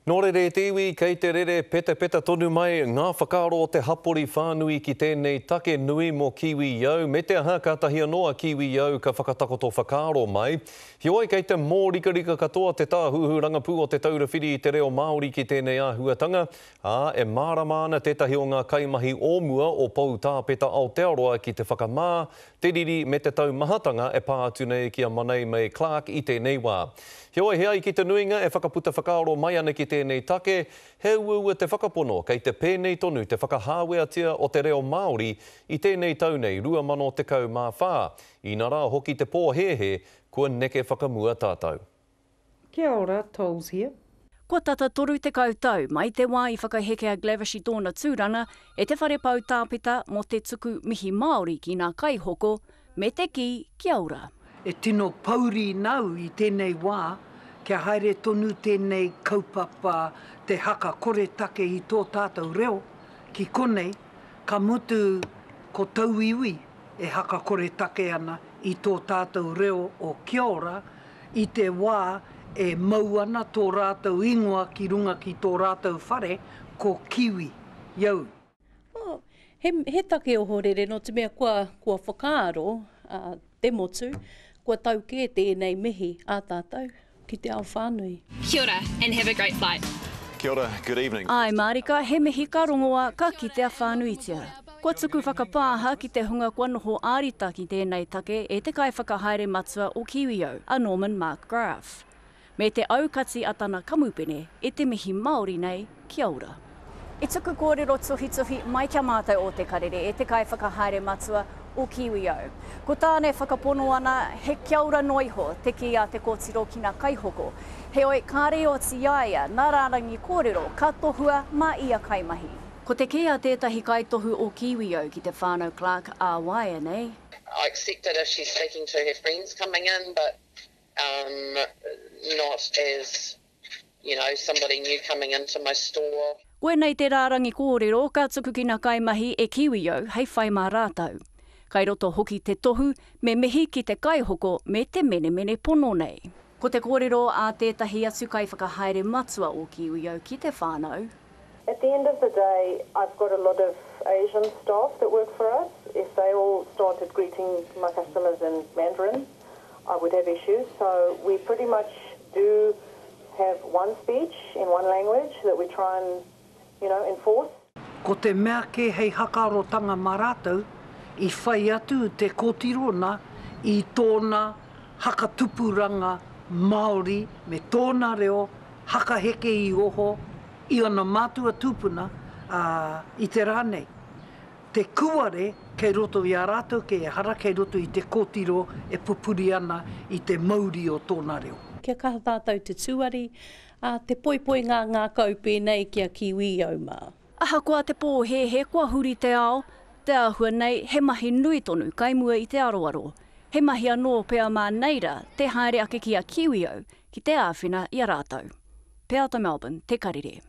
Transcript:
Nō rere te iwi kei te rere peta tonu mai ngā whakaaro o te hapori whānui ki tēnei take nui mō kiwi iau. Me te aha kātahia noa kiwi iau ka whakatakoto whakaaro mai. Hioi kei te mōrika katoa te tāhuhu rangapū o te taurawhiri i te reo Māori ki tēnei āhuatanga. E mārama ana tētahi o ngā kaimahi ōmua o pou tāpeta Aotearoa ki te whakamā, te riri me te taumahatanga e pā atu nei ki a Manei May Clark i tēnei wā. Hioi hea i ki te nuinga e whakaputa whakaaro mai ana ki tēnei take, he ua te whakapono kei te pēnei tonu te whakahāweatia o te reo Māori i tēnei tau nei 2014. Ina rā hoki te pōhehe, kua neke whakamua tātou. Kia ora, Tolls here. Ko tata toru te kautau, mai te wā i whakaheke a Glavish i tōna tūranga, e te whare pau tāpeta mo te tuku mihi Māori ki ngā kaihoko, me te ki, kia ora. E tino pauri nau i tēnei wā, kia haere tonu tēnei kaupapa te haka kore take i tō tātou reo. Ki konei, ka mutu ko tauiwi e haka kore take ana i tō tātou reo o kia ora, i te wā e mau ana tō rātou ingoa ki runga ki tō rātou whare ko kiwi iau. Oh, he take o horere no te mea kua whakaaro te motu, kua tauke tēnei mihi a tātou ki te ao whānui. Kia ora and have a great flight. Kia ora, good evening. Ai Marika, he mihi ka rongoa ka ki te whānuitia. Kua tuku whakapāha ki te hunga kua noho ārita ki tēnei take e te kai whakahaere matua o Kiwiau, a Norman Mark Graf. Me te aukati atana kamupene, e te mihi Māori nei, kia ora. I tuku kōrero tuhi mai kia mātou o te karere, e te kai whakahaere matua o Kiwiau. Ko tāne whakapono ana, he kia ora noiho, te ki a te kōtiro ki ngā kaihoko. He oi kāre o ti iaia, nā rārangi kōrero, ka tohua mā ia kaimahi. Ko te ki a tētahi kaitohu o Kiwiau ki te whānau Clark a waia nei. I accept it if she's speaking to her friends coming in, but not as, somebody new coming into my store. Koe nei te rārangi kōrero, ka tuku ki ngā kaimahi e Kiwiau, hei whai mā rātau. Kai roto hoki te tohu, me mihi ki te kaihoko me te mene pono nei. Ko te kōrero a tētahi atu kai whakahaere matua o Kiwiau ki te whānau. At the end of the day, I've got a lot of Asian staff that work for us. If they all started greeting my customers in Mandarin, I would have issues. So we pretty much do have one speech in one language that we try and, enforce. Ko te mea ke hei hakarotanga mā rātou, i whai atu te kōtirona i tōna hakatupuranga Māori me tōna reo hakaheke i oho i ana mātua tūpuna i te rānei. Te kuare kei roto i a rātou kei hara kei roto i te kōtiro e pupuri ana i te mauri o tōna reo. Kia kaha tātou te tuari, te poipoi ngā kaupe nei kia Kiwiau mā. Aha kua te pōhehe, kua huri te ao, te ahua nei, he mahi nui tonu kaimua i te aroaro. He mahi anō pea mā neira, te haere ake ki a Kiwiau, ki te āwhina i a rātou. Pea ata Melbourne, te karere.